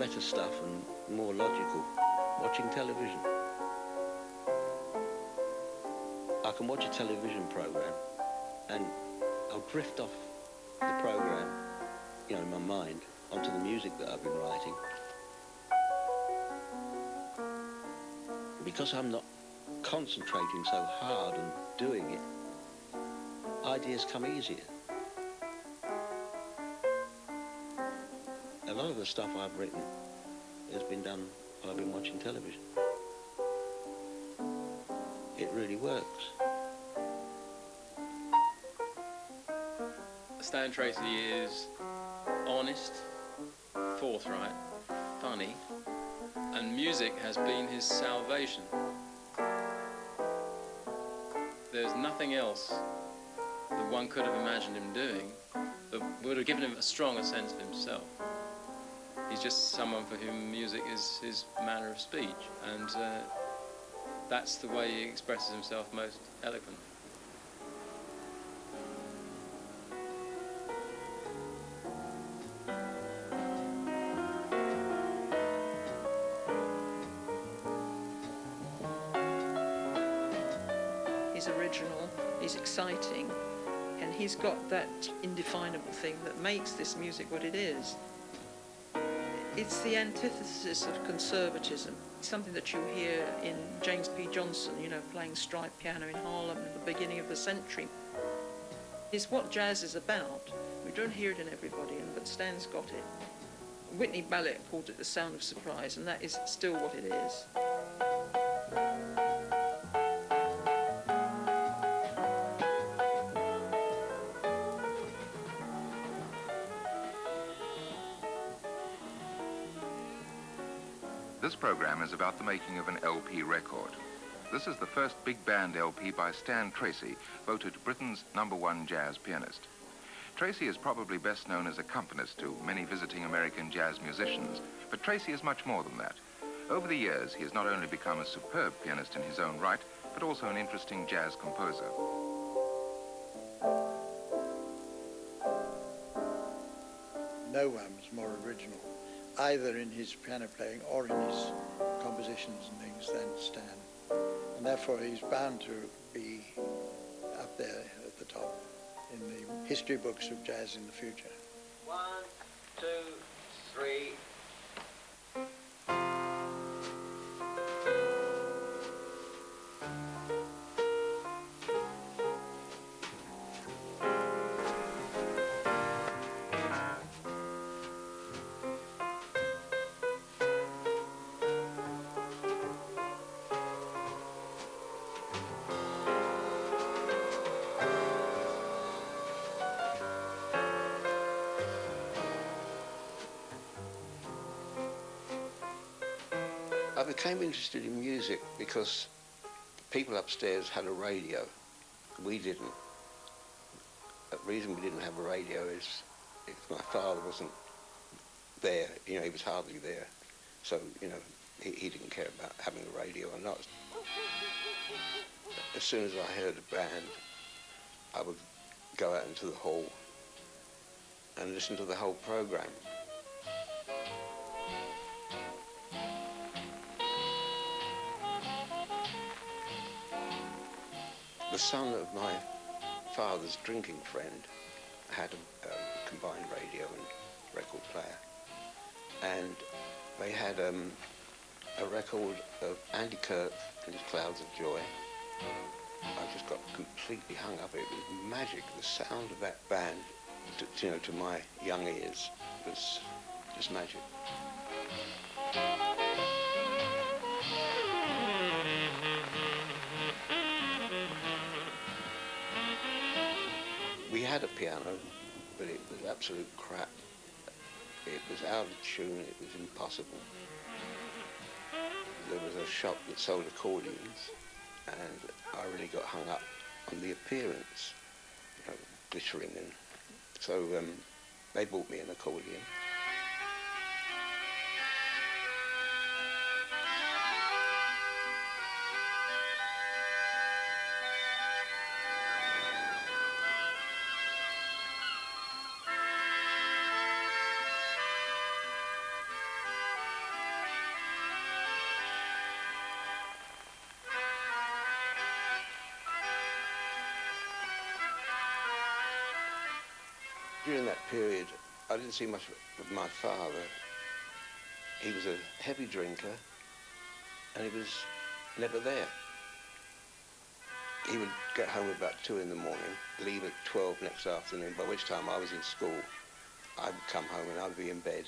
better stuff and more logical watching television. I can watch a television program and I'll drift off the program, you know, in my mind, onto the music that I've been writing. Because I'm not concentrating so hard and doing it, ideas come easier. A lot of the stuff I've written has been done while I've been watching television. It really works. Stan Tracey is honest, forthright, funny, and music has been his salvation. There's nothing else that one could have imagined him doing that would have given him a stronger sense of himself. He's just someone for whom music is his manner of speech, and that's the way he expresses himself most eloquently. He's original, he's exciting, and he's got that indefinable thing that makes this music what it is. It's the antithesis of conservatism, something that you hear in James P. Johnson, you know, playing striped piano in Harlem at the beginning of the century. It's what jazz is about. We don't hear it in everybody, but Stan's got it. Whitney Ballett called it the sound of surprise, and that is still what it is. This program is about the making of an LP record. This is the first big band LP by Stan Tracey, voted Britain's #1 jazz pianist. Tracey is probably best known as accompanist to many visiting American jazz musicians, but Tracey is much more than that. Over the years, he has not only become a superb pianist in his own right, but also an interesting jazz composer. No one was more original, either in his piano playing or in his compositions and things, than Stan. And therefore he's bound to be up there at the top in the history books of jazz in the future. 1, 2, 3. I became interested in music because people upstairs had a radio. We didn't. The reason we didn't have a radio is if my father wasn't there, you know, he was hardly there. So, you know, he didn't care about having a radio or not. As soon as I heard a band, I would go out into the hall and listen to the whole program. The son of my father's drinking friend had a combined radio and record player, and they had a record of Andy Kirk and his Clouds of Joy. I just got completely hung up. It was magic. The sound of that band, to my young ears, was just magic. We had a piano, but it was absolute crap. It was out of tune, it was impossible. There was a shop that sold accordions, and I really got hung up on the appearance, you know, glittering, and so they bought me an accordion. During that period, I didn't see much of my father. He was a heavy drinker, and he was never there. He would get home about 2 in the morning, leave at 12 next afternoon, by which time I was in school. I would come home and I'd be in bed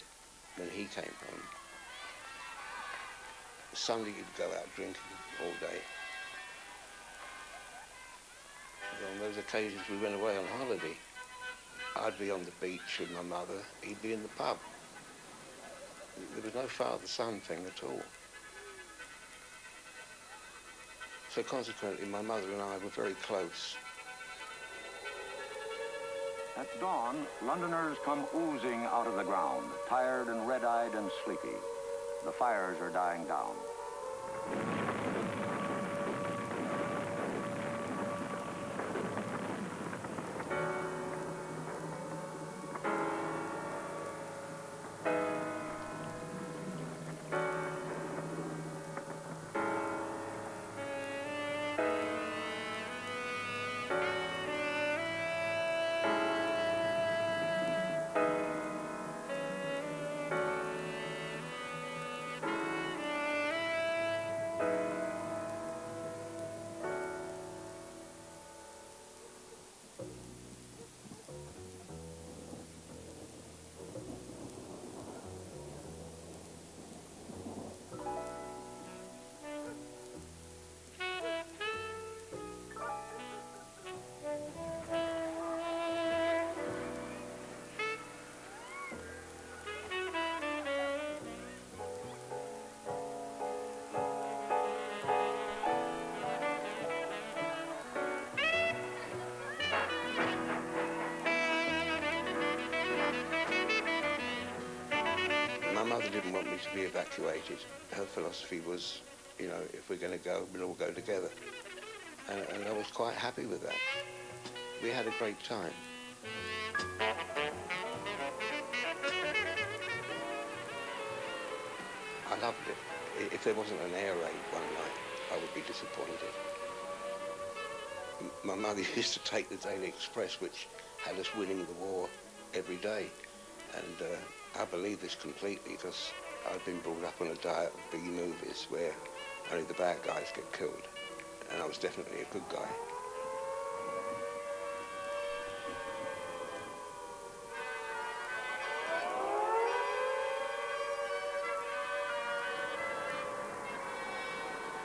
when he came home. Sunday he'd go out drinking all day. And on those occasions we went away on holiday, I'd be on the beach with my mother, he'd be in the pub. There was no father-son thing at all. So consequently, my mother and I were very close. At dawn, Londoners come oozing out of the ground, tired and red-eyed and sleepy. The fires are dying down. My mother didn't want me to be evacuated. Her philosophy was, you know, if we're going to go, we'll all go together. And I was quite happy with that. We had a great time. I loved it. If there wasn't an air raid one night, I would be disappointed. My mother used to take the Daily Express, which had us winning the war every day. And I believe this completely because I've been brought up on a diet of B movies where only the bad guys get killed. And I was definitely a good guy.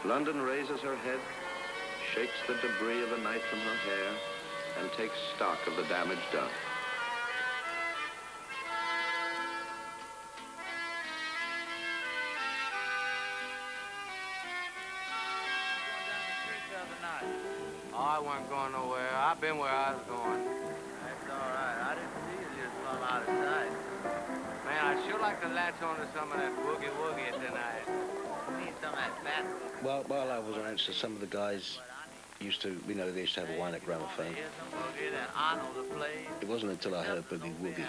London raises her head, shakes the debris of the night from her hair, and takes stock of the damage done. Oh, I wasn't going nowhere. I've been where I was going. That's all right. I didn't see you just from out of sight. Man, I'd sure like to latch on to some of that boogie-woogie tonight. You need some of that fat. Well, while I was on it, so some of the guys used to, you know, they used to have a wine at gramophone. It wasn't until I heard boogie-woogie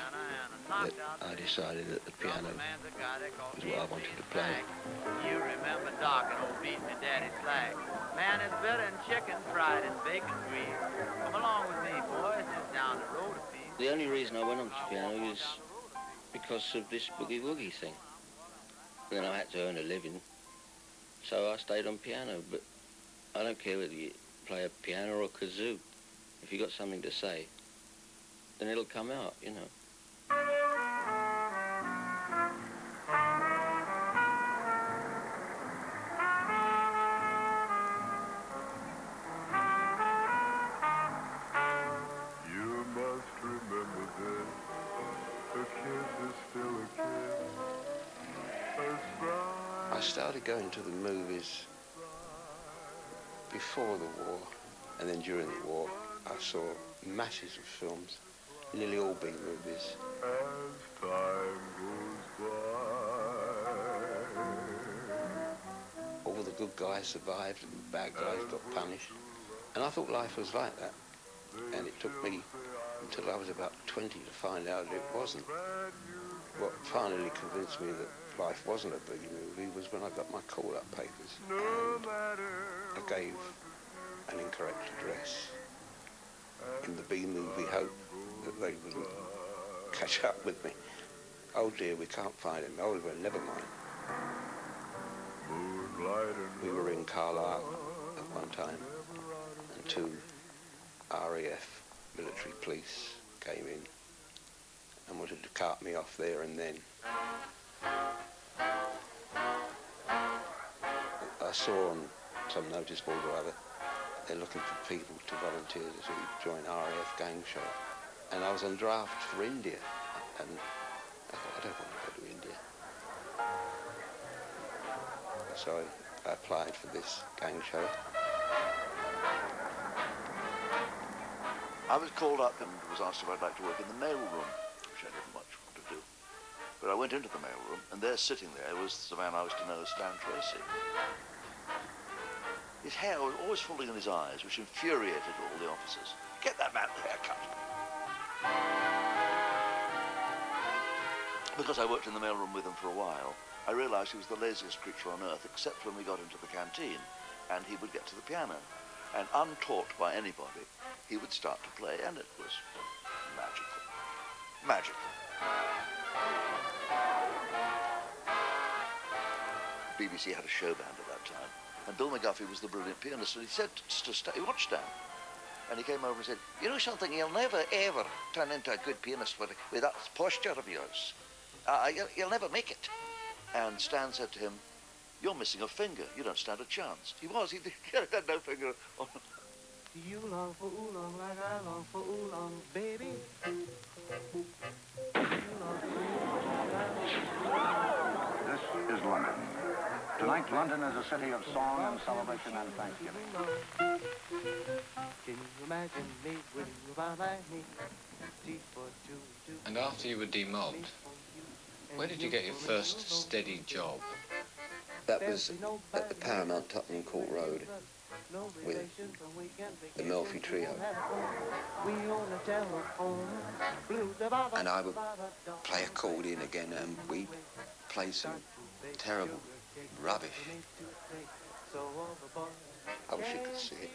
that I decided that the piano was what I wanted to play. You remember Doc and old beat me daddy's flag. Man, it's better than chicken fried and bacon grease. Come along with me, boys. It's down the road a piece. The only reason I went on to piano is because of this boogie-woogie thing. And then I had to earn a living, so I stayed on piano. But I don't care whether you play a piano or a kazoo. If you got something to say, then it'll come out, you know. I started going to the movies before the war, and then during the war I saw masses of films, nearly all B movies. As time goes by. All the good guys survived and the bad guys got punished. And I thought life was like that. And it took me until I was about 20 to find out it wasn't. What finally convinced me that life wasn't a boogie movie was when I got my call-up papers and I gave an incorrect address in the B movie hope that they wouldn't catch up with me. Oh dear, we can't find him. Oliver, never mind. We were in Carlisle at one time, and 2 RAF military police came in and wanted to cart me off there and then. I saw on some notice board or other, they're looking for people to volunteer to join RAF gang show. And I was on draft for India, and I thought, I don't want to go to India. So I applied for this gang show. I was called up and was asked if I'd like to work in the mail room, which I didn't much want to do. But I went into the mail room, and there, sitting there, was the man I was to know as Stan Tracey. His hair was always falling in his eyes, which infuriated all the officers. Get that man the haircut. Because I worked in the mailroom with him for a while, I realized he was the laziest creature on earth, except when we got into the canteen, and he would get to the piano. And untaught by anybody, he would start to play, and it was magical. Magical. BBC had a show band at that time, and Bill McGuffey was the brilliant pianist, and he said to Stan, he watched Stan, and he came over and said, you know something, you'll never ever turn into a good pianist with that posture of yours. You'll never make it. And Stan said to him, you're missing a finger, you don't stand a chance. He had no finger on. You long for oolong like I long for oolong, baby. This is London. Tonight, London is a city of song and celebration and thanksgiving. Can you imagine me when you are like me? And after you were demobbed, where did you get your first steady job? That was at the Paramount Tottenham Court Road with the Melfi Trio. And I would play accordion again, and we'd play some terrible rubbish. I wish you could see it.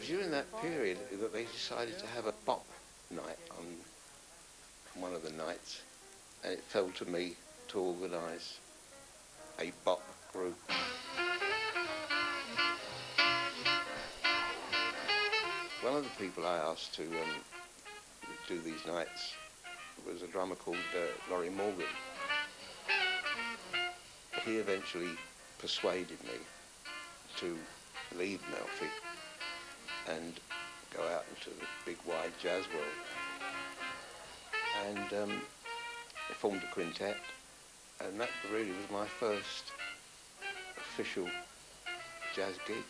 During that period, they decided to have a bop night on one of the nights, and it fell to me to organise a bop group. One of the people I asked to do these nights was a drummer called Laurie Morgan. He eventually persuaded me to leave Melfi and go out into the big wide jazz world. And I formed a quintet, and that really was my first official jazz gig.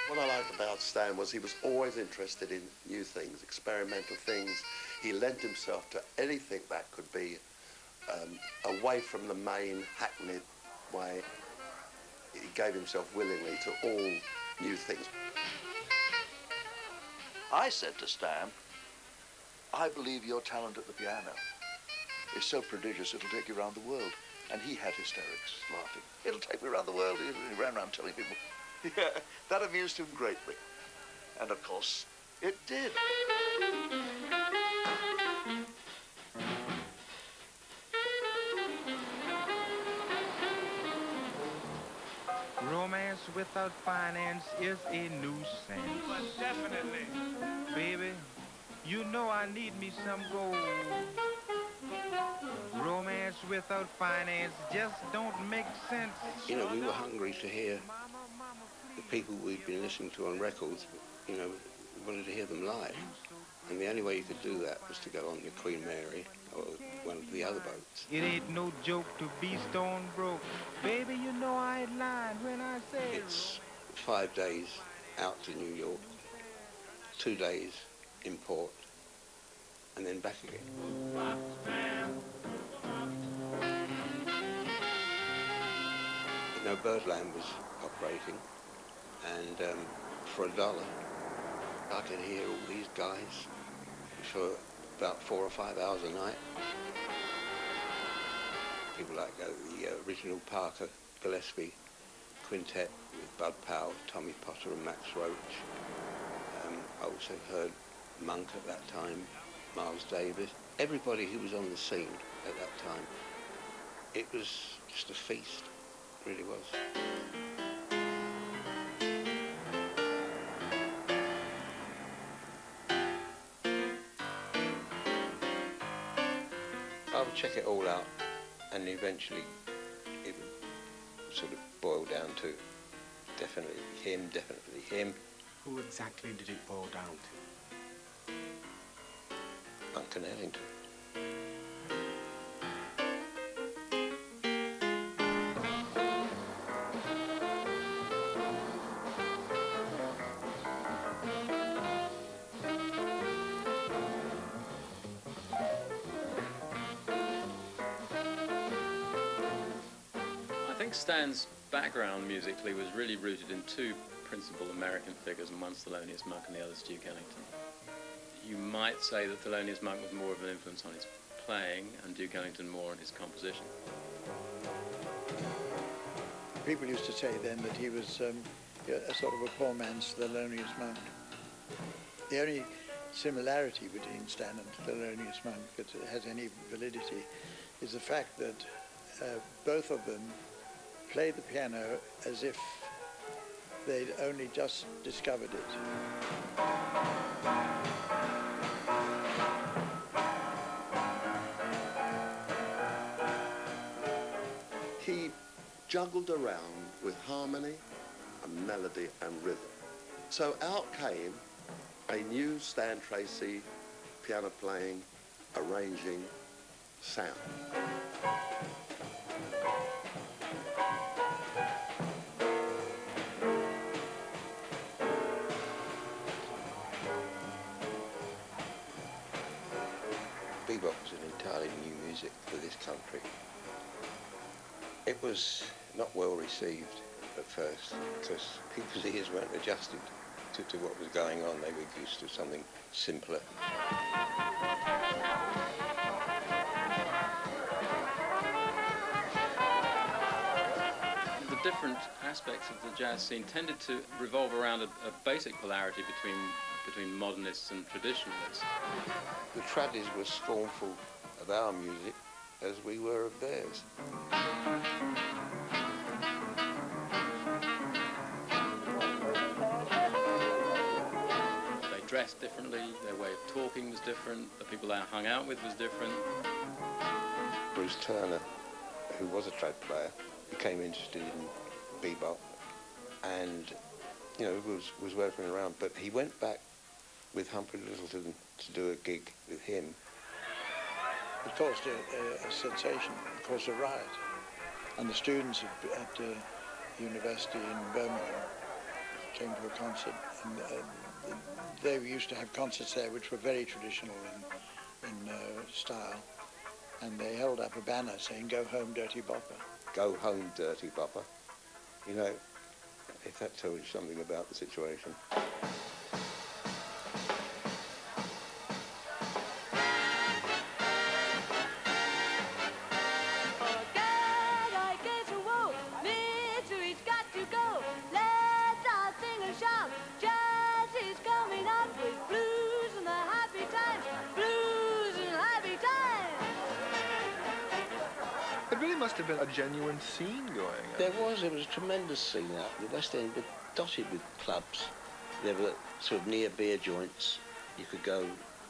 What I liked about Stan was he was always interested in new things, experimental things. He lent himself to anything that could be away from the main hackneyed way. He gave himself willingly to all new things. I said to Stan, I believe your talent at the piano is so prodigious it'll take you around the world. And he had hysterics, laughing. It'll take me around the world. He ran around telling people. Yeah, that amused him greatly. And of course, it did. Romance without finance is a nuisance. But definitely. Baby, you know I need me some gold. Romance without finance just don't make sense. You know, we were hungry to hear the people we'd been listening to on records. You know, we wanted to hear them live. And the only way you could do that was to go on the Queen Mary or one of the other boats. It ain't no joke to be stone broke. Baby, you know I ain't lying when I say it's 5 days out to New York, 2 days in port, and then back again. know, Birdland was operating, and for $1, I could hear all these guys for about 4 or 5 hours a night. People like the original Parker Gillespie quintet with Bud Powell, Tommy Potter and Max Roach. I also heard Monk at that time, Miles Davis, everybody who was on the scene at that time. It was just a feast, it really was. I would check it all out, and eventually it would sort of boil down to definitely him. Who exactly did it boil down to? Monk and Ellington. I think Stan's background musically was really rooted in two principal American figures, and one's Thelonious Monk and the other's Duke Ellington. You might say that Thelonious Monk was more of an influence on his playing and Duke Ellington more on his composition. People used to say then that he was a sort of a poor man's Thelonious Monk. The only similarity between Stan and Thelonious Monk that has any validity is the fact that both of them played the piano as if they'd only just discovered it. He juggled around with harmony and melody and rhythm. So out came a new Stan Tracey piano playing, arranging sound. Bebop was an entirely new music for this country. It was not well received at first because people's ears weren't adjusted to what was going on. They were used to something simpler. The different aspects of the jazz scene tended to revolve around a basic polarity between modernists and traditionalists. The tradies were scornful of our music as we were of theirs. They dressed differently, their way of talking was different, the people they hung out with was different. Bruce Turner, who was a trad player, became interested in bebop and, you know, was working around, but he went back with Humphrey Lyttelton to do a gig with him. It caused a sensation, it caused a riot. And the students at the university in Birmingham came to a concert, and they used to have concerts there which were very traditional in style. And they held up a banner saying, "Go home, dirty bopper." Go home, dirty bopper. You know, if that tells you something about the situation. Must have been a genuine scene going. There was a tremendous scene out. The West End was dotted with clubs. There were sort of near beer joints. You could go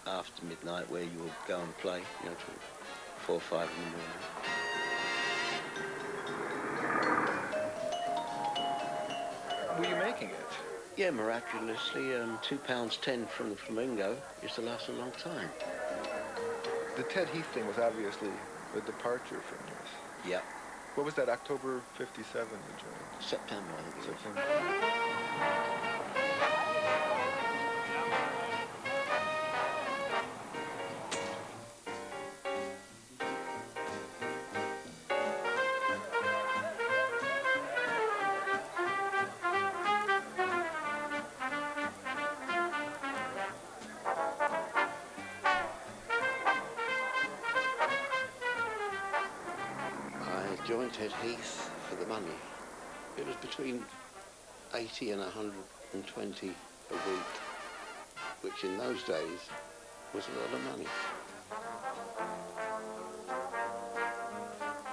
after midnight where you would go and play, you know, till 4 or 5 in the morning. Were you making it? Yeah, miraculously, £2.10 from the Flamingo used to last a long time. The Ted Heath thing was obviously a departure from this. Yeah. What was that, October 57 you joined? September, I think it was. September. joined Ted Heath for the money. It was between 80 and 120 a week, which in those days was a lot of money.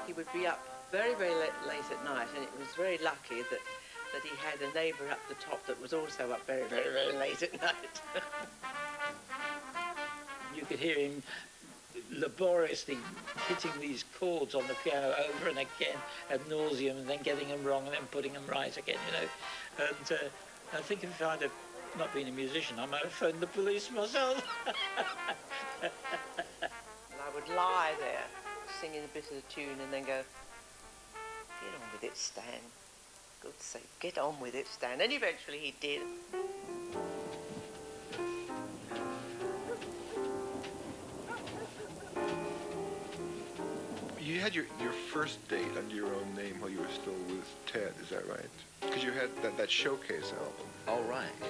He would be up very, very late at night, and it was very lucky that he had a neighbour up the top that was also up very, very, very late at night. You could hear him laboriously hitting these chords on the piano over and again ad nauseum, and then getting them wrong and then putting them right again, you know. And I think if I'd have not been a musician, I might have phoned the police myself. And I would lie there, singing a bit of the tune, and then go, "Get on with it, Stan. God's sake, get on with it, Stan." And eventually he did. You had your first date under your own name while you were still with Ted, is that right? Because you had that showcase album. Oh, right, yeah.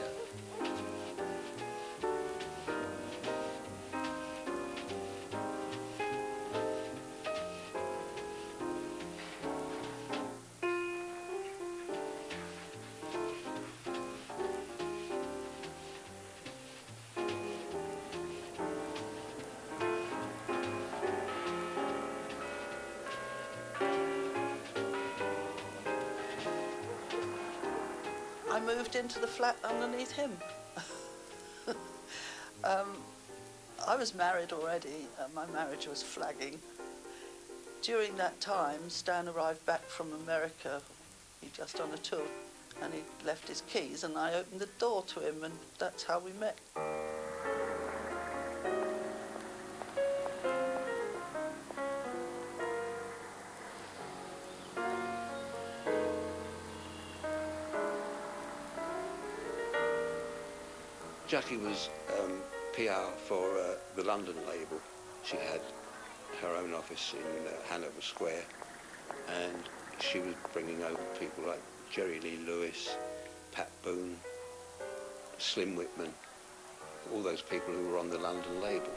I moved into the flat underneath him. I was married already, my marriage was flagging. During that time, Stan arrived back from America, he'd just on a tour, and he left his keys, and I opened the door to him, and that's how we met. Jackie was PR for the London label. She had her own office in Hanover Square, and she was bringing over people like Jerry Lee Lewis, Pat Boone, Slim Whitman, all those people who were on the London label.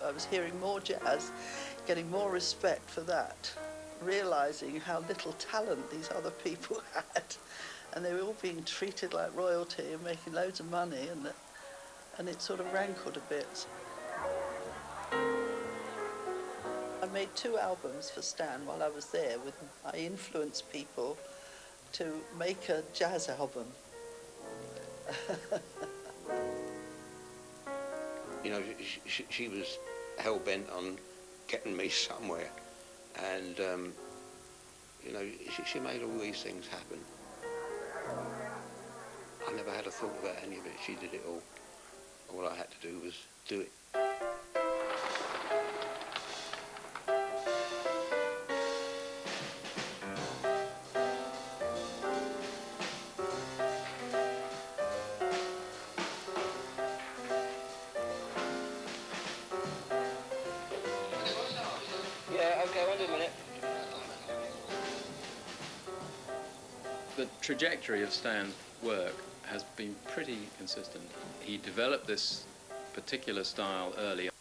I was hearing more jazz, getting more respect for that, realising how little talent these other people had, and they were all being treated like royalty and making loads of money, and it sort of rankled a bit. I made 2 albums for Stan while I was there. I influenced people to make a jazz album. You know, she was hell-bent on getting me somewhere. And, you know, she made all these things happen. I never had a thought about any of it. She did it all. All I had to do was do it. Yeah, okay, wait a minute. The trajectory of Stan's work has been pretty consistent. He developed this particular style early on.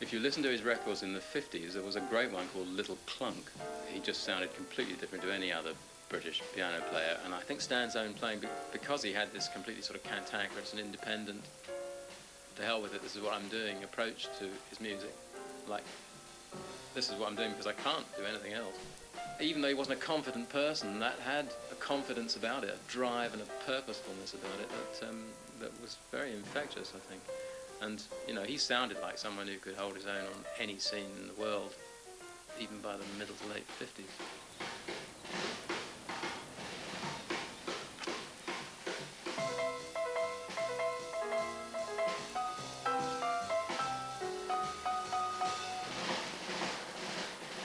If you listen to his records in the 50s, there was a great one called Little Clunk. He just sounded completely different to any other British piano player, and I think Stan's own playing, because he had this completely sort of cantankerous and independent, to hell with it, this is what I'm doing approach to his music. Like, this is what I'm doing because I can't do anything else. Even though he wasn't a confident person, that had a confidence about it, a drive and a purposefulness about it that was very infectious, I think. And, you know, he sounded like someone who could hold his own on any scene in the world, even by the middle to late 50s.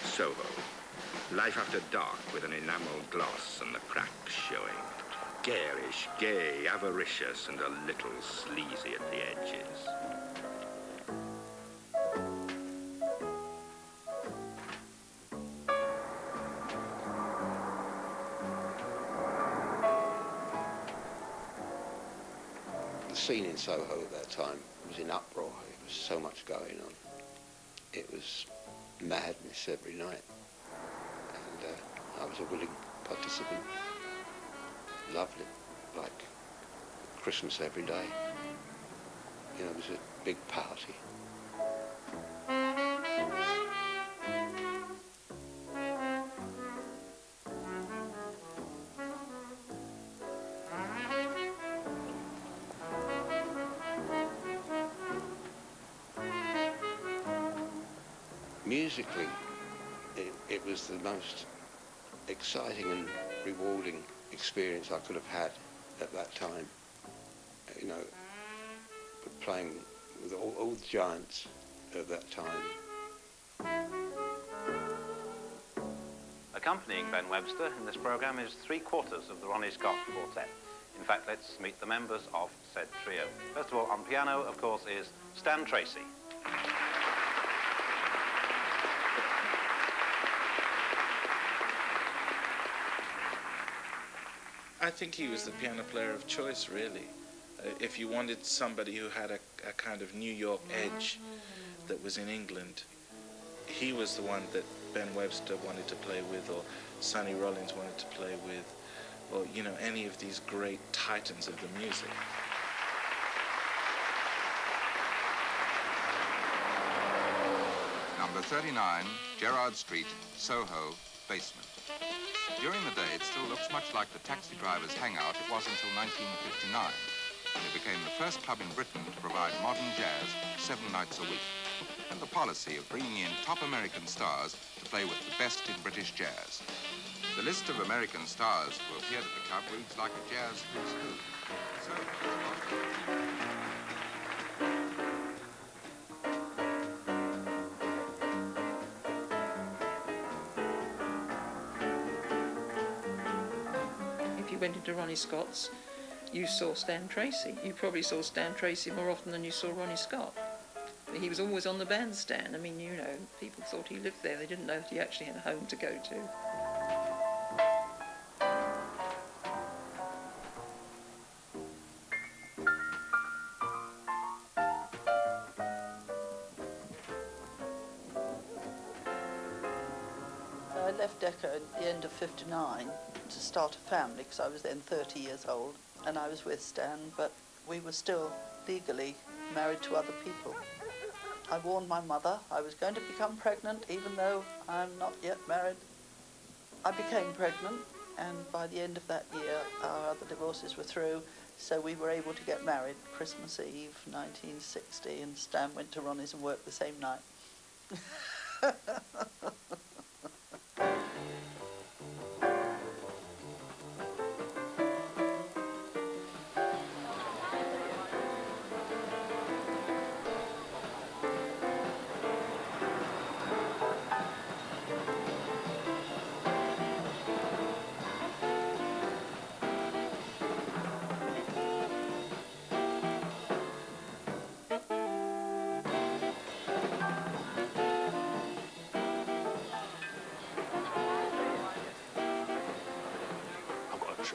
Soho. Life after dark with an enamel gloss and the cracks showing. Garish, gay, avaricious, and a little sleazy at the edges. The scene in Soho at that time was in uproar. There was so much going on. it was madness every night, and I was a willing participant. Loved it, like Christmas every day. You know, it was a big party. Musically, it was the most exciting and rewarding experience I could have had at that time. You know, playing with all the giants at that time. Accompanying Ben Webster in this programme is 3/4 of the Ronnie Scott Quartet. In fact, let's meet the members of said trio. First of all, on piano, of course, is Stan Tracey. I think he was the piano player of choice, really. If you wanted somebody who had a kind of New York edge that was in England, he was the one that Ben Webster wanted to play with, or Sonny Rollins wanted to play with, or, you know, any of these great titans of the music. Number 39, Gerrard Street, Soho, basement. During the day, it still looks much like the taxi driver's hangout it was until 1959, when it became the first club in Britain to provide modern jazz 7 nights a week, and the policy of bringing in top American stars to play with the best in British jazz. The list of American stars who appeared at the club reads like a jazz who's who. If you went into Ronnie Scott's, you saw Stan Tracey. You probably saw Stan Tracey more often than you saw Ronnie Scott. He was always on the bandstand. I mean, you know, people thought he lived there. They didn't know that he actually had a home to go to. I left Decca at the end of '59 to start a family, because I was then 30 years old, and I was with Stan, but we were still legally married to other people. I warned my mother I was going to become pregnant, even though I'm not yet married. I became pregnant, and by the end of that year our other divorces were through, so we were able to get married Christmas Eve 1960, and Stan went to Ronnie's and worked the same night.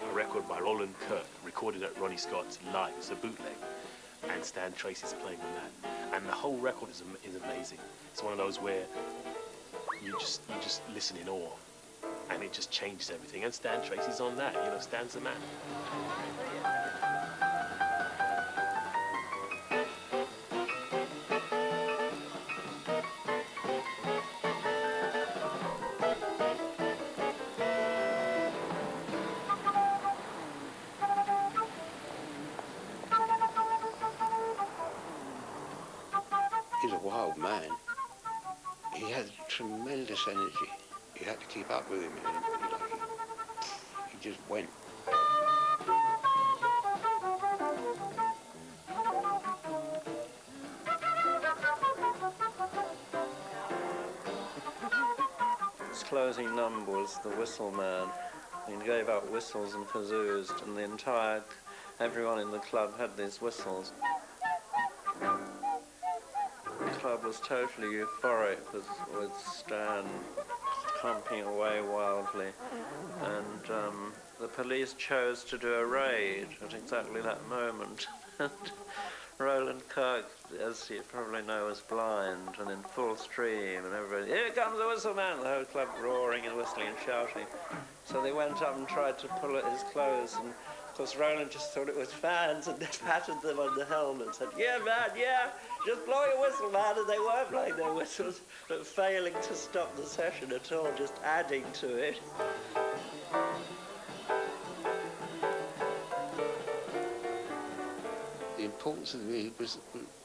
A record by Roland Kirk, recorded at Ronnie Scott's live. It's a bootleg, and Stan Tracey's playing on that. And the whole record is amazing. It's one of those where you just listen in awe, and it just changes everything. And Stan Tracey's on that. You know, Stan's the man. He's a wild man. He had tremendous energy. You had to keep up with him. He just went. His closing number was the Whistle Man. He gave out whistles and kazoos, and everyone in the club had these whistles. The club was totally euphoric with Stan clumping away wildly, and the police chose to do a raid at exactly that moment. Roland Kirk, as you probably know, was blind and in full stream, and everybody, here comes the whistle man, the whole club roaring and whistling and shouting. So they went up and tried to pull at his clothes, and of course Roland just thought it was fans and patted them on the helmet and said, yeah man, yeah, just blow your whistle man, and they were blowing their whistles, but failing to stop the session at all, just adding to it. The importance of the music was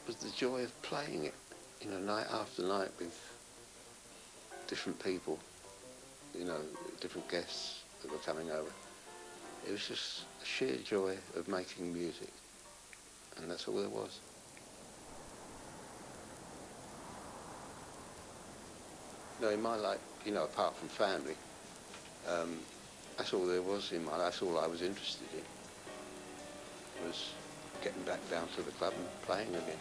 the joy of playing it, you know, night after night with different people, you know, different guests that were coming over. It was just a sheer joy of making music, and that's all there was. No, in my life, you know, apart from family, that's all there was in my life. That's all I was interested in, was getting back down to the club and playing again.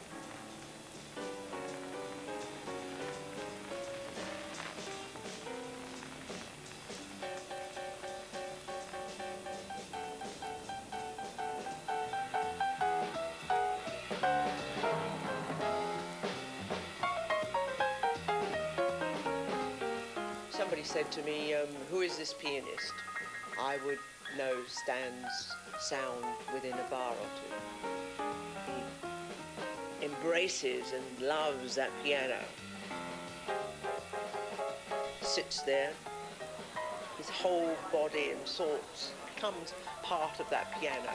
Somebody said to me, who is this pianist? I would know Stan's sound within a bar or two. He embraces and loves that piano. Sits there, his whole body and thoughts becomes part of that piano.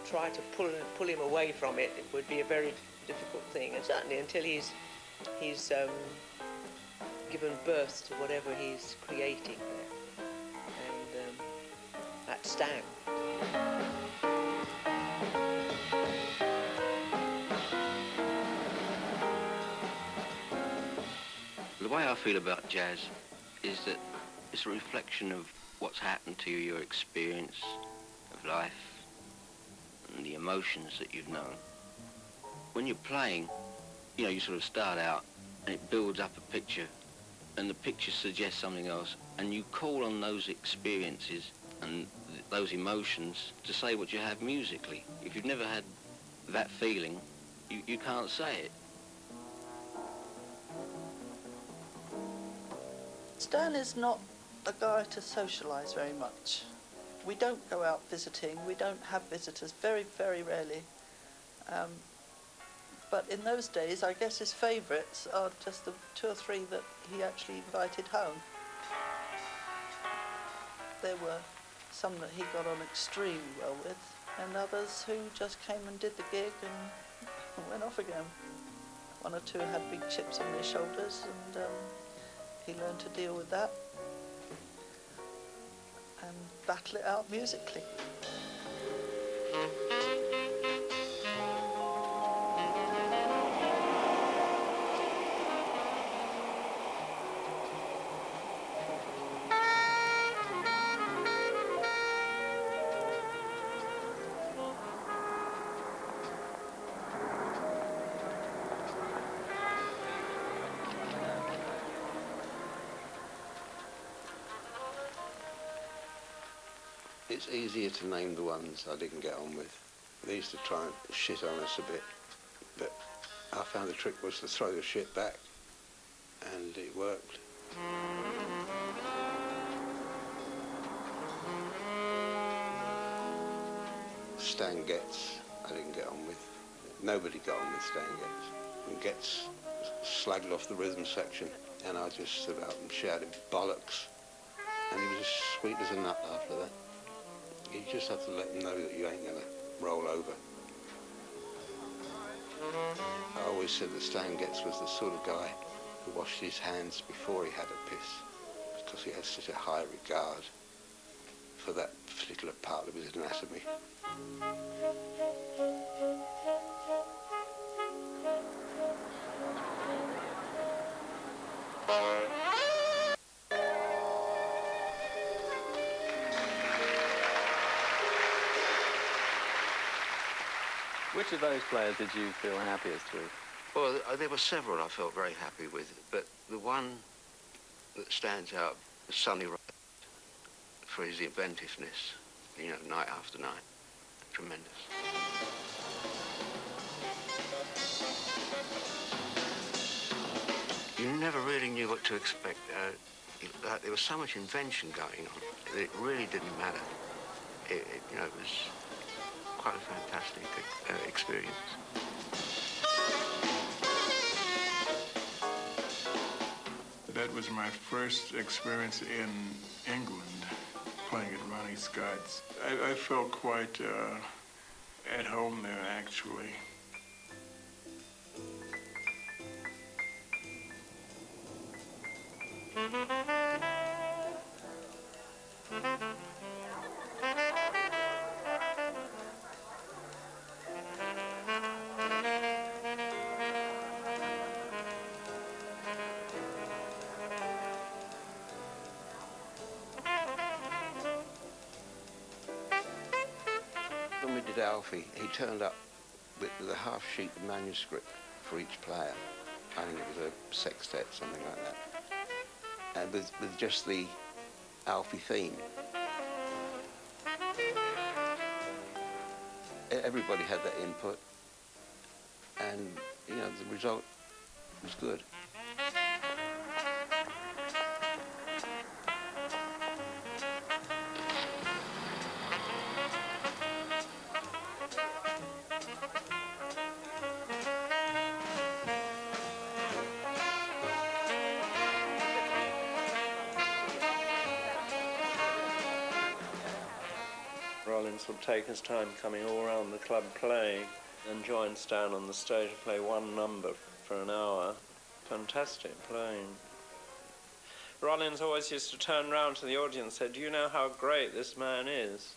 Try to pull him away from it, it would be a very difficult thing, and certainly until he's given birth to whatever he's creating there. And that's Stan. The way I feel about jazz is that it's a reflection of what's happened to you, your experience of life, and the emotions that you've known. When you're playing, you know, you sort of start out and it builds up a picture, and the picture suggests something else, and you call on those experiences and those emotions to say what you have musically. If you've never had that feeling, you can't say it. Stan is not a guy to socialise very much. We don't go out visiting, we don't have visitors, very, very rarely. But in those days, I guess his favourites are just the 2 or 3 that he actually invited home. There were some that he got on extremely well with, and others who just came and did the gig and went off again. 1 or 2 had big chips on their shoulders, and he learned to deal with that and battle it out musically. It's easier to name the ones I didn't get on with. They used to try and shit on us a bit, but I found the trick was to throw the shit back, and it worked. Stan Getz, I didn't get on with. Nobody got on with Stan Getz. And Getz slagged off the rhythm section, and I just stood up and shouted bollocks, and he was as sweet as a nut after that. You just have to let him know that you ain't gonna roll over. I always said that Stan Getz was the sort of guy who washed his hands before he had a piss, because he had such a high regard for that particular part of his anatomy. Which of those players did you feel happiest with? Well, there were several I felt very happy with, but the one that stands out is Sonny Rollins for his inventiveness, you know, night after night. Tremendous. You never really knew what to expect. There was so much invention going on that it really didn't matter. It was quite a fantastic experience. That was my first experience in England, playing at Ronnie Scott's. I felt quite at home there, actually. When we did Alfie, he turned up with a half sheet of manuscript for each player. I think it was a sextet, something like that. And with just the Alfie theme. Everybody had that input, and you know, the result was good. Rollins would take his time coming all around the club playing and join Stan on the stage and play one number for an hour. Fantastic playing. Rollins always used to turn round to the audience and say, "Do you know how great this man is?"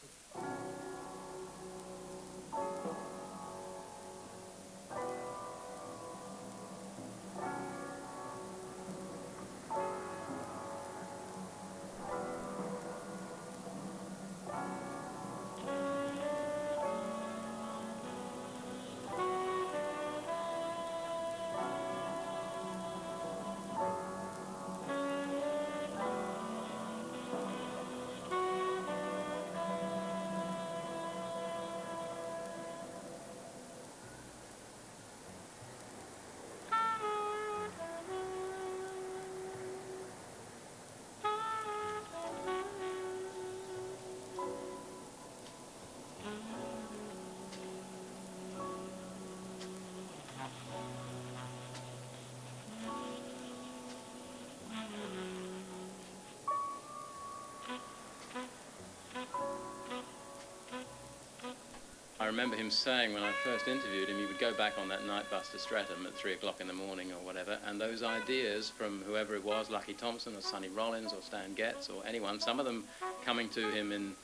I remember him saying when I first interviewed him, he would go back on that night bus to Streatham at 3 o'clock in the morning or whatever, and those ideas from whoever it was, Lucky Thompson or Sonny Rollins or Stan Getz or anyone, some of them coming to him in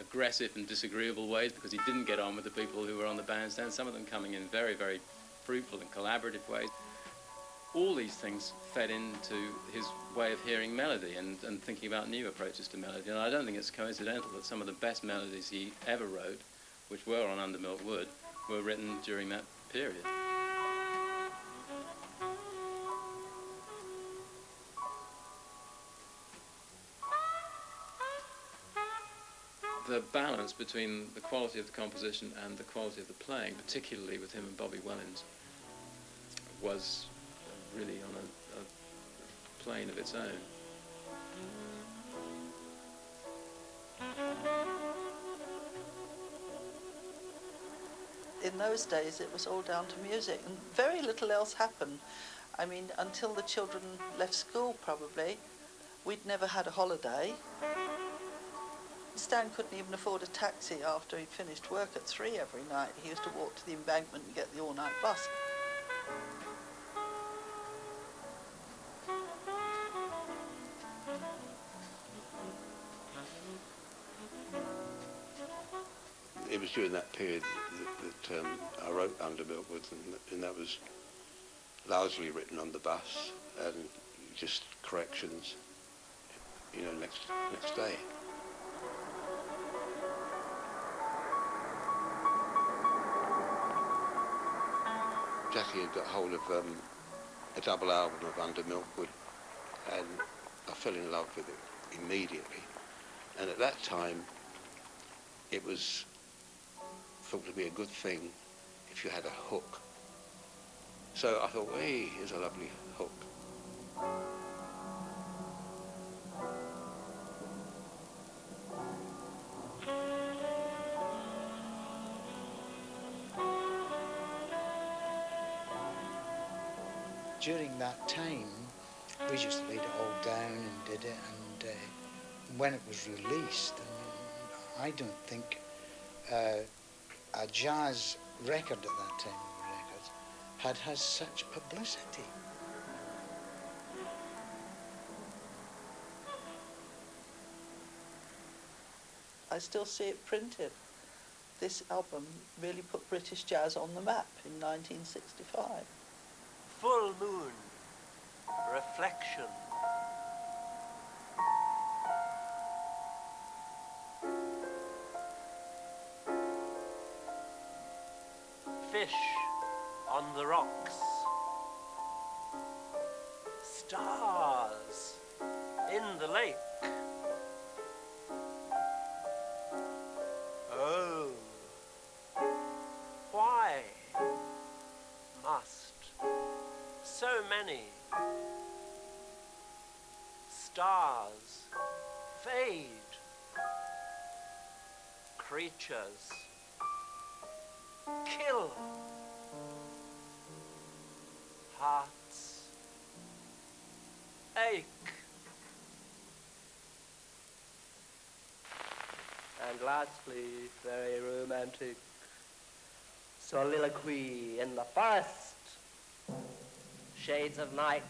aggressive and disagreeable ways because he didn't get on with the people who were on the bandstand, some of them coming in very, very fruitful and collaborative ways. All these things fed into his way of hearing melody and thinking about new approaches to melody. And I don't think it's coincidental that some of the best melodies he ever wrote, which were on Undermilk Wood, were written during that period. The balance between the quality of the composition and the quality of the playing, particularly with him and Bobby Wellins, was really on a plane of its own. In those days it was all down to music and very little else happened. I mean, until the children left school probably, we'd never had a holiday. Stan couldn't even afford a taxi after he'd finished work at 3 every night. He used to walk to the embankment and get the all-night bus. It was during that period that I wrote Undermilk Woods, and that was largely written on the bus and just corrections, you know, next day. Jackie had got hold of a double album of Under Milkwood, and I fell in love with it immediately. And at that time, it was thought to be a good thing if you had a hook. So I thought, hey, here's a lovely hook. During that time, we just laid it all down and did it, and when it was released, I don't think a jazz record at that time had such publicity. I still see it printed. This album really put British jazz on the map in 1965. Full moon, reflection. Fish on the rocks. Stars in the lake. Oh, why must so many stars fade? Creatures kill. Hearts ache. And lastly, very romantic, soliloquy in the forest, shades of night,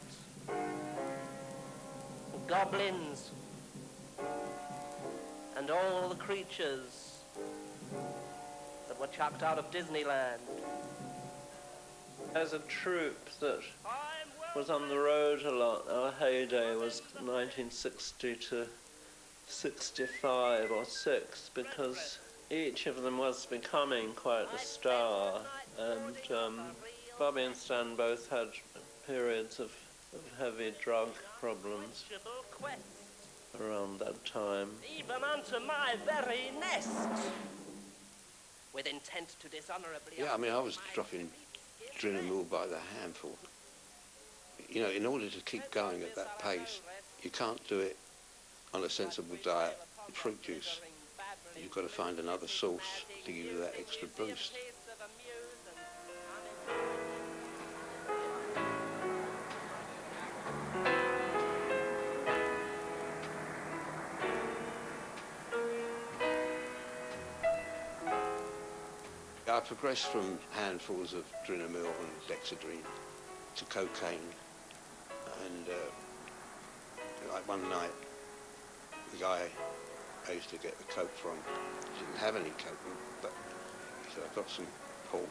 goblins, and all the creatures that were chucked out of Disneyland. As a troupe that was on the road a lot, our heyday was 1960 to 65 or 6, because each of them was becoming quite a star, and Bobby and Stan both had periods of heavy drug problems around that time. Even unto my very nest, with intent to dishonorably... Yeah, I mean, I was dropping Drinamul by the handful. You know, in order to keep going at that pace, you can't do it on a sensible diet of fruit juice. You've got to find another source to give you that extra boost. I progressed from handfuls of Drinamil and Dexedrine to cocaine, and like one night, the guy I used to get the coke from didn't have any coke, but he said, I've got some pulse,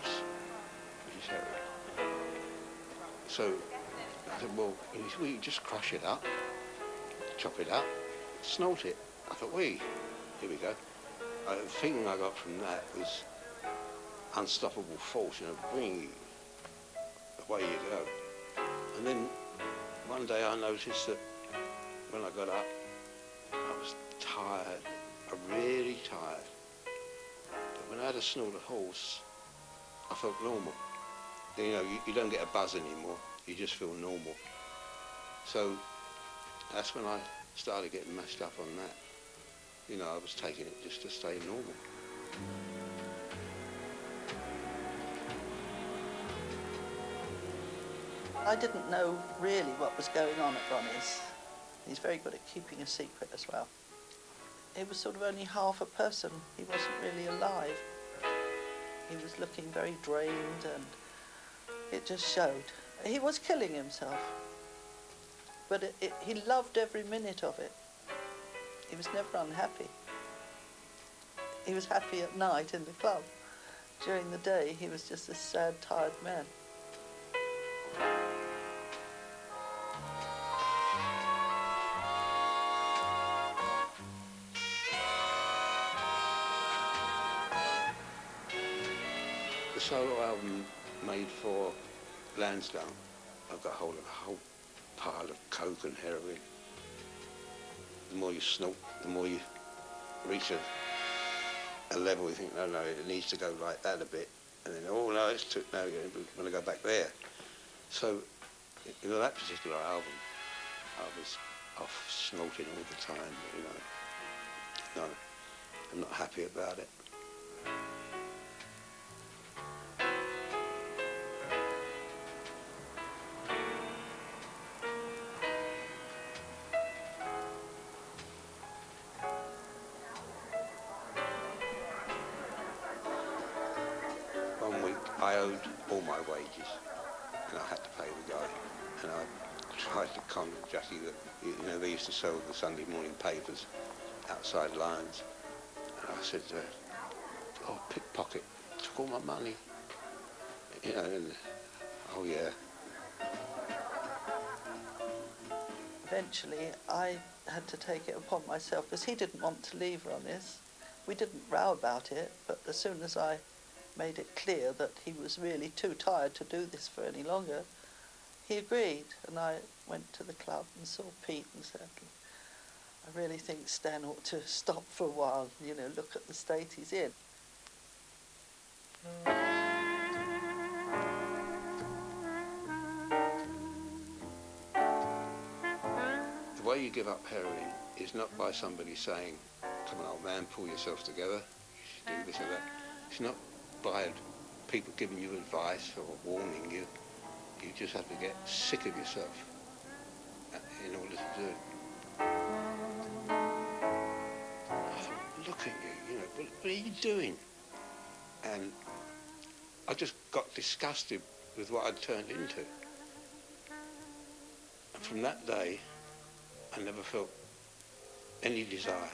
which is heroin. So I said, well, you just crush it up, chop it up, snort it. I thought, here we go. The feeling I got from that was unstoppable force, you know, bring away you go. And then one day I noticed that when I got up, I was tired, really tired. But when I had a snort of horse, I felt normal. You know, you don't get a buzz anymore, you just feel normal. So that's when I started getting messed up on that. You know, I was taking it just to stay normal. I didn't know really what was going on at Ronnie's. He's very good at keeping a secret as well. He was sort of only half a person. He wasn't really alive. He was looking very drained, and it just showed. He was killing himself, but he loved every minute of it. He was never unhappy. He was happy at night in the club. During the day, he was just a sad, tired man. The solo album made for Lansdowne, I got hold of a whole pile of coke and heroin. The more you snort, the more you reach a level you think, no, it needs to go like that a bit. And then, oh no, it's too, no, you want to go back there. So, you know, that particular album, I was off snorting all the time, you know. No, I'm not happy about it. One week I owed all my wages and I had to pay the guy. And I tried to con Jackie that, you know, they used to sell the Sunday morning papers outside Lions. And I said, oh, pickpocket, took all my money. You know, and, oh yeah. Eventually, I had to take it upon myself because he didn't want to leave Ronnie's. We didn't row about it, but as soon as I made it clear that he was really too tired to do this for any longer, he agreed, and I went to the club and saw Pete and said, I really think Stan ought to stop for a while, you know, look at the state he's in. The way you give up heroin is not by somebody saying, come on old man, pull yourself together, you should do this or that. It's not by people giving you advice or warning you. You just have to get sick of yourself in order to do it. Look at you, you know, what are you doing? And I just got disgusted with what I'd turned into. And from that day, I never felt any desire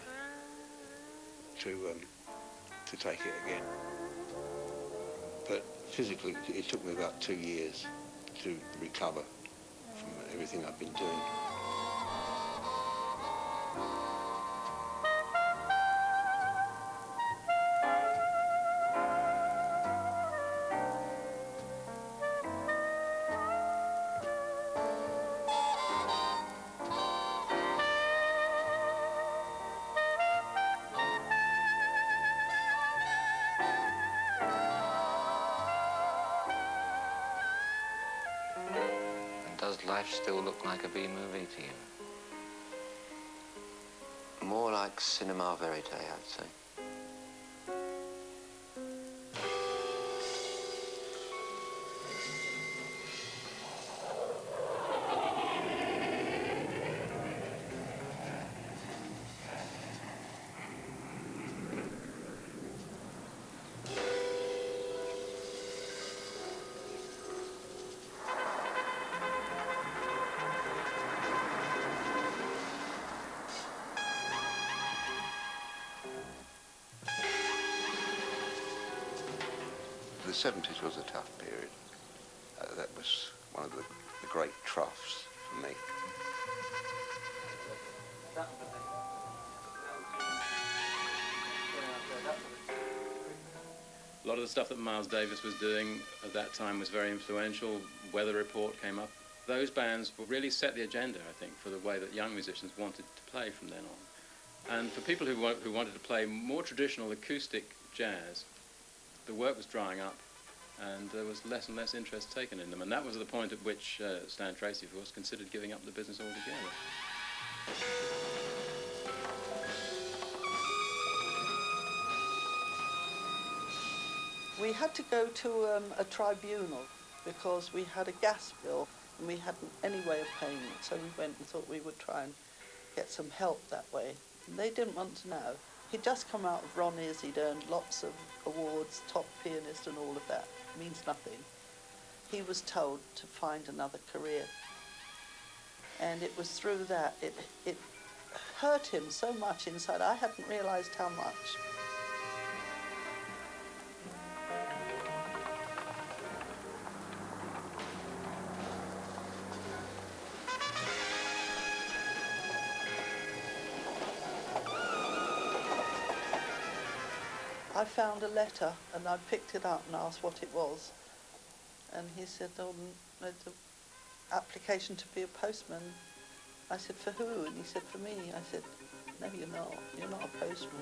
to take it again. But physically, it took me about 2 years to recover from everything I've been doing. Does life still look like a B-movie to you? More like cinema verite, I'd say. The 70s was a tough period. That was one of the great troughs for me. A lot of the stuff that Miles Davis was doing at that time was very influential. Weather Report came up. Those bands really set the agenda, I think, for the way that young musicians wanted to play from then on. And for people who wanted to play more traditional acoustic jazz, the work was drying up, and there was less and less interest taken in them. And that was the point at which Stan Tracey, of course, considered giving up the business altogether. We had to go to a tribunal because we had a gas bill and we hadn't any way of paying it. So we went and thought we would try and get some help that way. And they didn't want to know. He'd just come out of Ronnie's, he'd earned lots of awards, top pianist and all of that. Means nothing. He was told to find another career. And it was through that, it hurt him so much inside. I hadn't realised how much. I found a letter and I picked it up and asked what it was. And he said, oh, the application to be a postman. I said, for who? And he said, for me. I said, no, you're not. You're not a postman.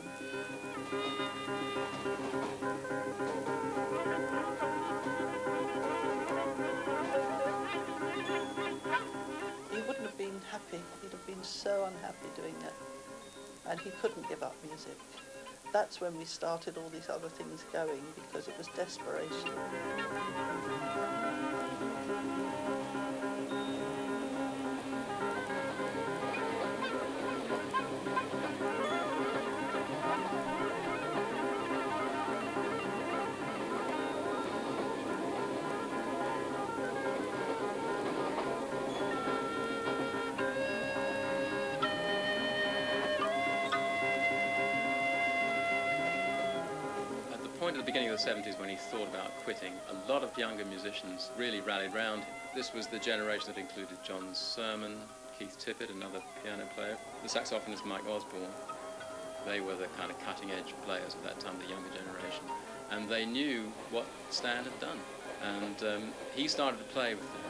He wouldn't have been happy. He'd have been so unhappy doing that. And he couldn't give up music. That's when we started all these other things going, because it was desperation. At the beginning of the 70s, when he thought about quitting, a lot of younger musicians really rallied round him. This was the generation that included John Sermon, Keith Tippett, another piano player, the saxophonist Mike Osborne. They were the kind of cutting-edge players of that time, the younger generation. And they knew what Stan had done. And he started to play with them.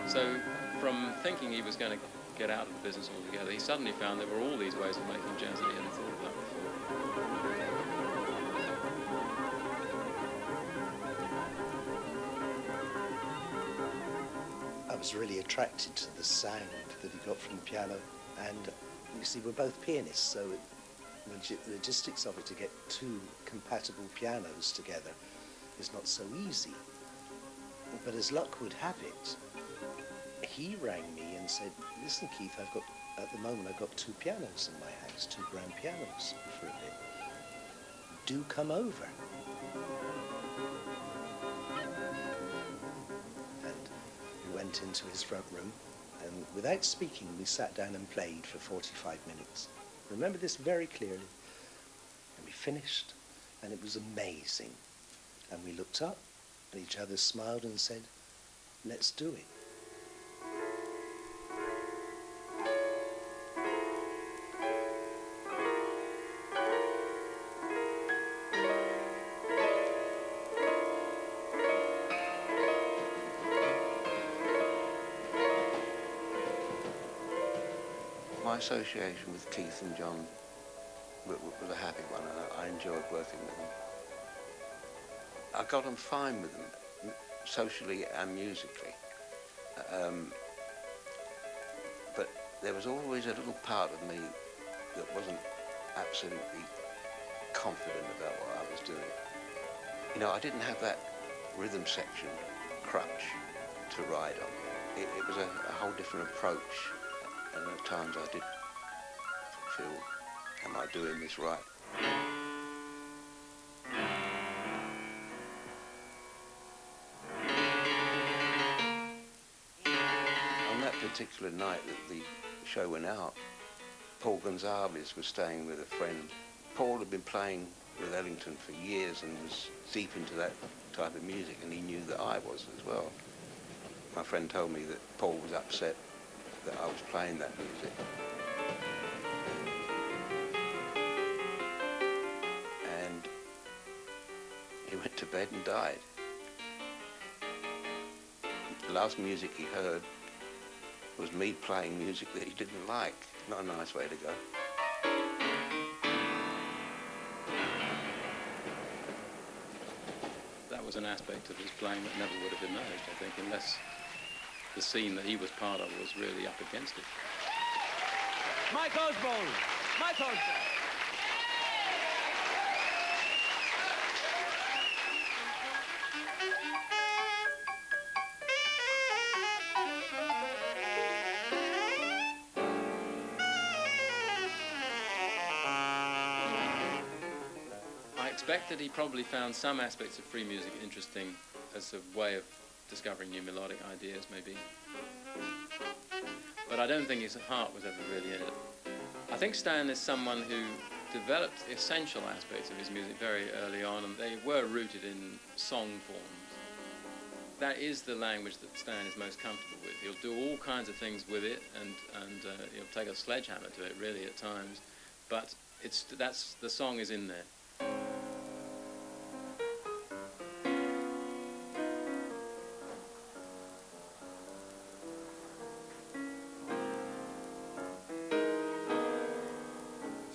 So from thinking he was going to get out of the business altogether, he suddenly found there were all these ways of making jazz that he hadn't thought about before. I was really attracted to the sound that he got from the piano, and you see, we're both pianists, so the logistics of it, to get two compatible pianos together, is not so easy. But as luck would have it, he rang me and said, listen, Keith, at the moment I've got two pianos in my house, two grand pianos for a bit. Do come over. Went into his front room, and without speaking, we sat down and played for 45 minutes. I remember this very clearly. And we finished, and it was amazing. And we looked up at each other, smiled, and said, let's do it. My association with Keith and John was a happy one, and I enjoyed working with them. I got on fine with them, socially and musically. But there was always a little part of me that wasn't absolutely confident about what I was doing. You know, I didn't have that rhythm section crutch to ride on. It was a whole different approach. And at times I did feel, am I doing this right? On that particular night that the show went out, Paul Gonzalez was staying with a friend. Paul had been playing with Ellington for years and was deep into that type of music, and he knew that I was as well. My friend told me that Paul was upset that I was playing that music. And he went to bed and died. The last music he heard was me playing music that he didn't like. Not a nice way to go. That was an aspect of his playing that never would have emerged, I think, unless the scene that he was part of was really up against it. Mike Osborne! Mike Osborne! I expect that he probably found some aspects of free music interesting as a way of discovering new melodic ideas, maybe. But I don't think his heart was ever really in it. I think Stan is someone who developed the essential aspects of his music very early on, and they were rooted in song forms. That is the language that Stan is most comfortable with. He'll do all kinds of things with it, and he'll take a sledgehammer to it, really, at times. But the song is in there.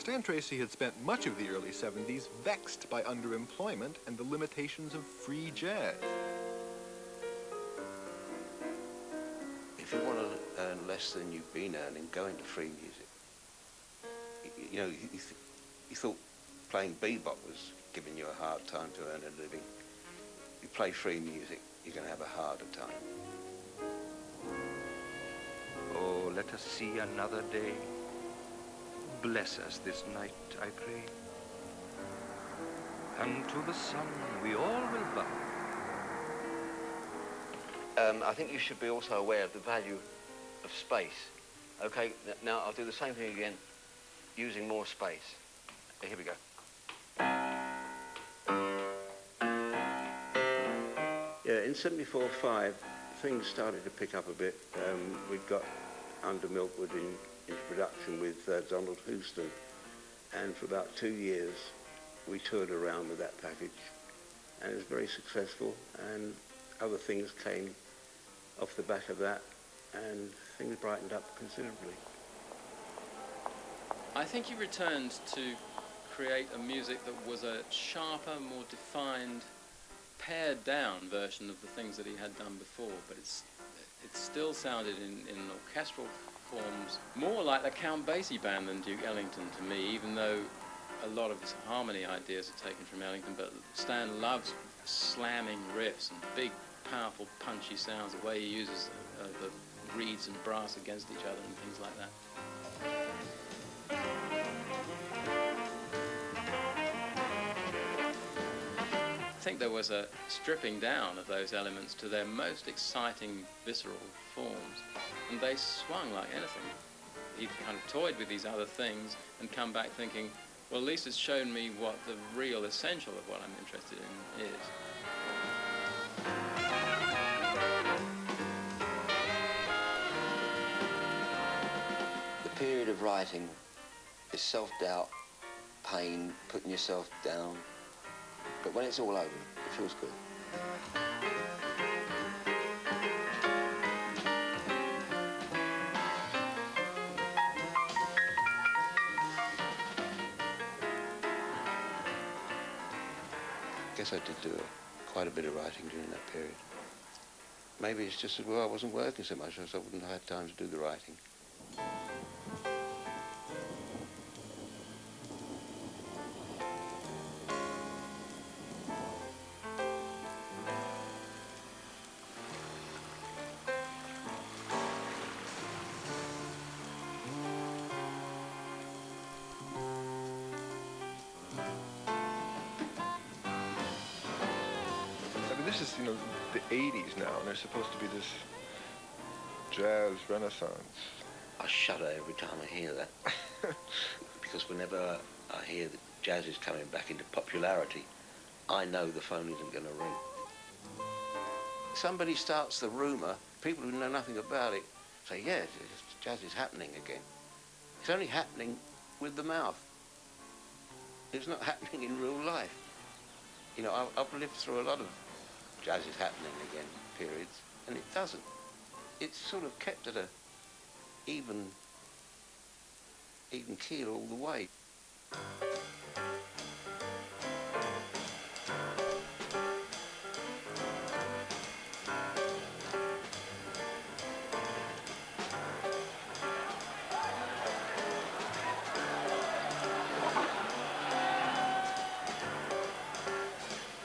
Stan Tracey had spent much of the early 70s vexed by underemployment and the limitations of free jazz. If you want to earn less than you've been earning, go into free music. You know, you thought playing bebop was giving you a hard time to earn a living. You play free music, you're going to have a harder time. Oh, let us see another day. Bless us this night, I pray. And to the sun we all will bow. I think you should be also aware of the value of space. Okay, now I'll do the same thing again, using more space. Here we go. Yeah, in 74-5, things started to pick up a bit. We got Under Milkwood into production with Donald Houston, and for about 2 years we toured around with that package, and it was very successful, and other things came off the back of that, and things brightened up considerably. I think he returned to create a music that was a sharper, more defined, pared down version of the things that he had done before, but it still sounded in orchestral forms more like the Count Basie band than Duke Ellington to me, even though a lot of his harmony ideas are taken from Ellington. But Stan loves slamming riffs and big, powerful, punchy sounds, the way he uses the reeds and brass against each other and things like that. I think there was a stripping down of those elements to their most exciting, visceral forms, and they swung like anything. He'd kind of toyed with these other things and come back thinking, well, at least it's shown me what the real essential of what I'm interested in is. The period of writing is self-doubt, pain, putting yourself down. But when it's all over, it feels good. I guess I did do quite a bit of writing during that period. Maybe it's just that, well, I wasn't working so much, so I wouldn't have had time to do the writing. This is, you know, the 80s now, and there's supposed to be this jazz renaissance. I shudder every time I hear that. Because whenever I hear that jazz is coming back into popularity, I know the phone isn't going to ring. Somebody starts the rumour, people who know nothing about it say, yeah, jazz is happening again. It's only happening with the mouth. It's not happening in real life. You know, I've lived through a lot of jazz is happening again periods, and it doesn't. It's sort of kept at a even keel all the way.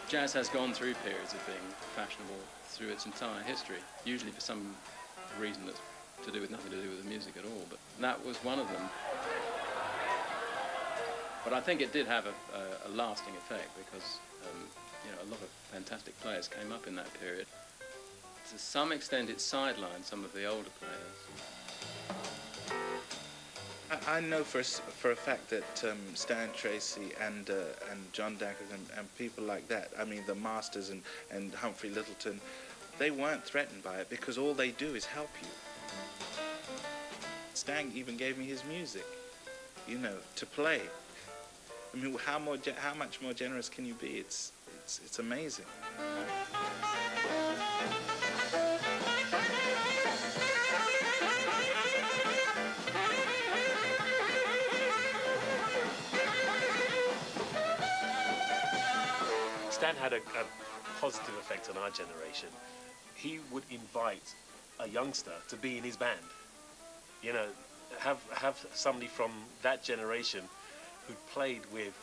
Jazz has gone through periods of being fashionable through its entire history, usually for some reason that's to do with nothing to do with the music at all, but that was one of them. But I think it did have a lasting effect because you know, a lot of fantastic players came up in that period. To some extent it sidelined some of the older players. I know for a fact that Stan Tracey and John Dankers and people like that, I mean the Masters and Humphrey Littleton, they weren't threatened by it because all they do is help you. Stan even gave me his music, you know, to play. I mean, how much more generous can you be? It's amazing. Stan had a positive effect on our generation. He would invite a youngster to be in his band. You know, have somebody from that generation who'd played with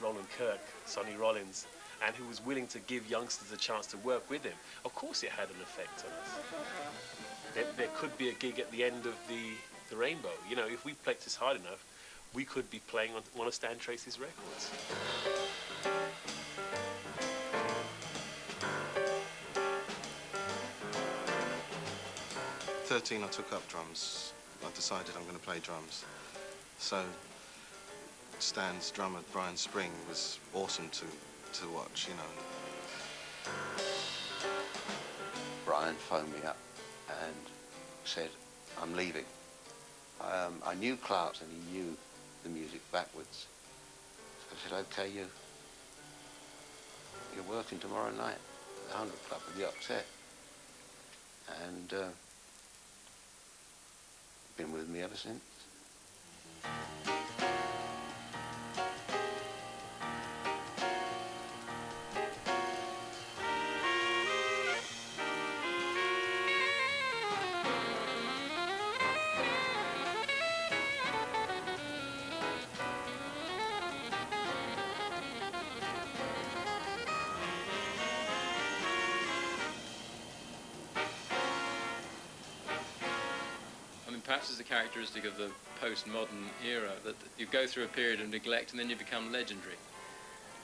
Roland Kirk, Sonny Rollins, and who was willing to give youngsters a chance to work with him. Of course it had an effect on us. There could be a gig at the end of the rainbow. You know, if we practiced hard enough, we could be playing on one of Stan Tracey's records. 13, I took up drums. I decided I'm going to play drums. So Stan's drummer, Brian Spring, was awesome to watch, you know. Brian phoned me up and said, I'm leaving. I knew Clark's and he knew the music backwards. So I said, okay, you're working tomorrow night at the 100 Club with the Octet. And been with me ever since. Perhaps it's a characteristic of the postmodern era that you go through a period of neglect and then you become legendary.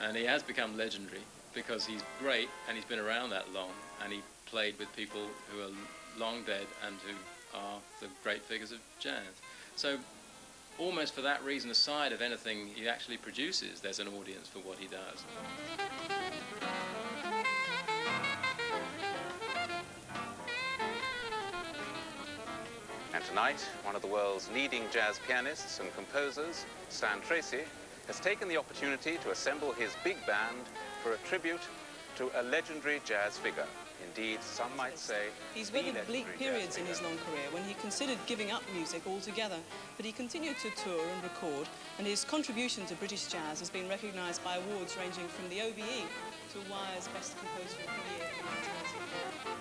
And he has become legendary because he's great and he's been around that long, and he played with people who are long dead and who are the great figures of jazz. So almost for that reason, aside of anything he actually produces, there's an audience for what he does. And tonight, one of the world's leading jazz pianists and composers, Stan Tracey, has taken the opportunity to assemble his big band for a tribute to a legendary jazz figure. Indeed, some might say he's weathered bleak periods in his long career when he considered giving up music altogether, but he continued to tour and record, and his contribution to British jazz has been recognised by awards ranging from the OBE to Wire's Best Composer of the Year in 1984.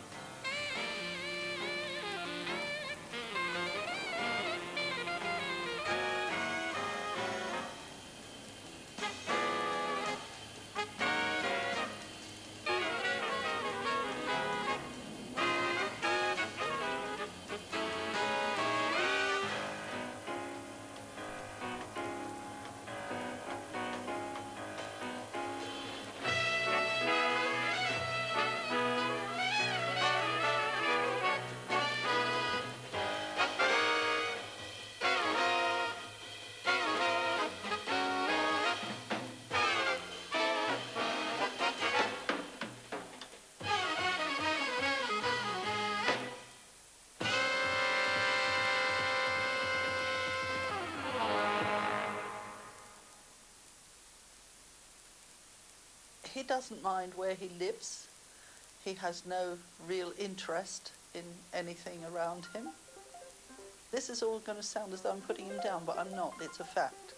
He doesn't mind where he lives. He has no real interest in anything around him. This is all going to sound as though I'm putting him down, but I'm not. It's a fact.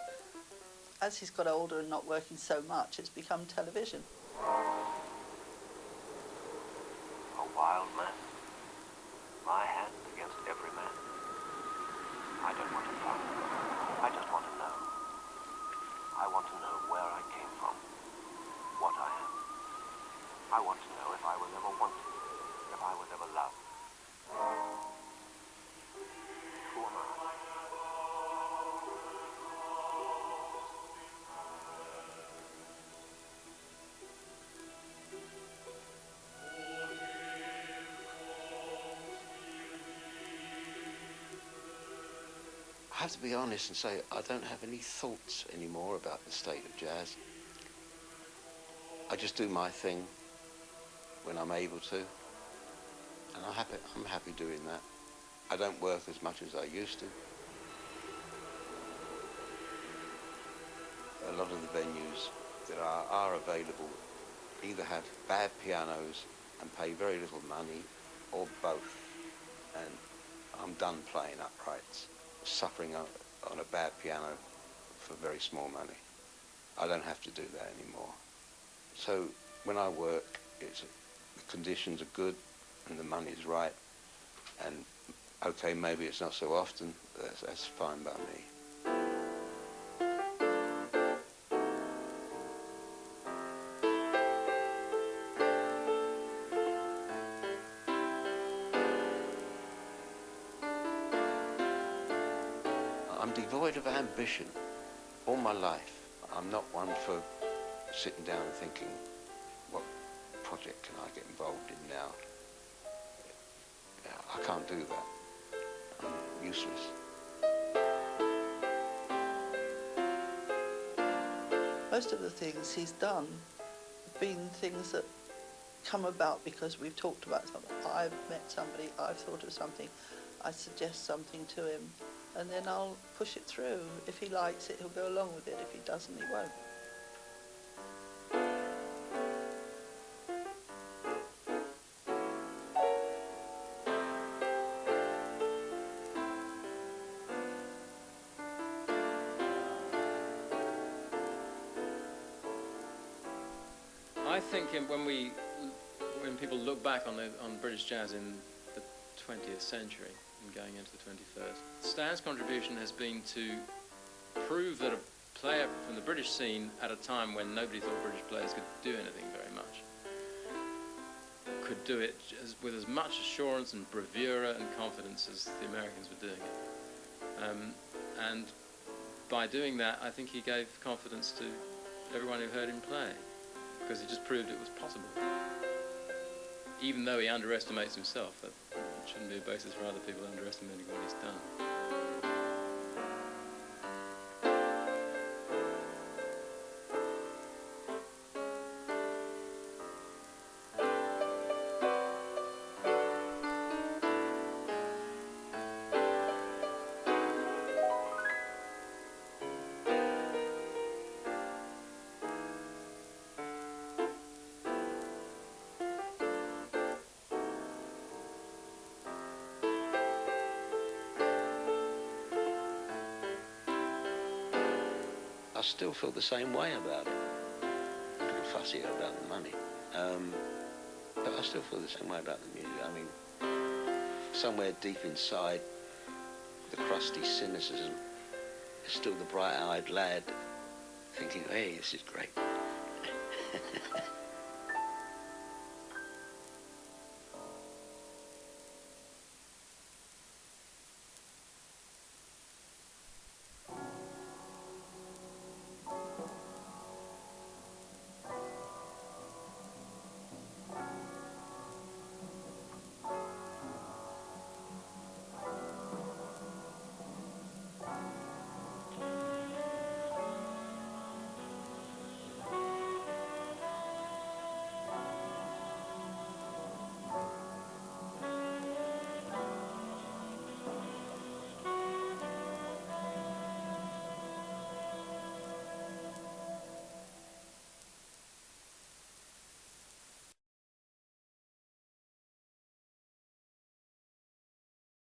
As he's got older and not working so much, it's become television. A wild man. My hand against every man. I don't want to fight. I just want to know. I want to know where I came from. What I am. I want to know if I was ever wanted, if I was ever loved. Who am I? I have to be honest and say I don't have any thoughts anymore about the state of jazz. I just do my thing when I'm able to, and I'm happy doing that. I don't work as much as I used to. A lot of the venues that are available either have bad pianos and pay very little money, or both. And I'm done playing uprights, suffering on a bad piano for very small money. I don't have to do that anymore. So when I work, the conditions are good and the money's right, and okay, maybe it's not so often, that's fine by me. I'm devoid of ambition all my life. I'm not one for sitting down and thinking, what project can I get involved in now? I can't do that. I'm useless. Most of the things he's done have been things that come about because we've talked about something. I've met somebody, I've thought of something, I suggest something to him, and then I'll push it through. If he likes it, he'll go along with it. If he doesn't, he won't. I think when people look back on British jazz in the 20th century and going into the 21st, Stan's contribution has been to prove that a player from the British scene at a time when nobody thought British players could do anything very much, could do it with as much assurance and bravura and confidence as the Americans were doing it. And by doing that, I think he gave confidence to everyone who heard him play, because he just proved it was possible. Even though he underestimates himself, that shouldn't be a basis for other people underestimating what he's done. I still feel the same way about it. I'm a little fussy about the money. But I still feel the same way about the music. I mean, somewhere deep inside, the crusty cynicism is still the bright-eyed lad thinking, hey, this is great.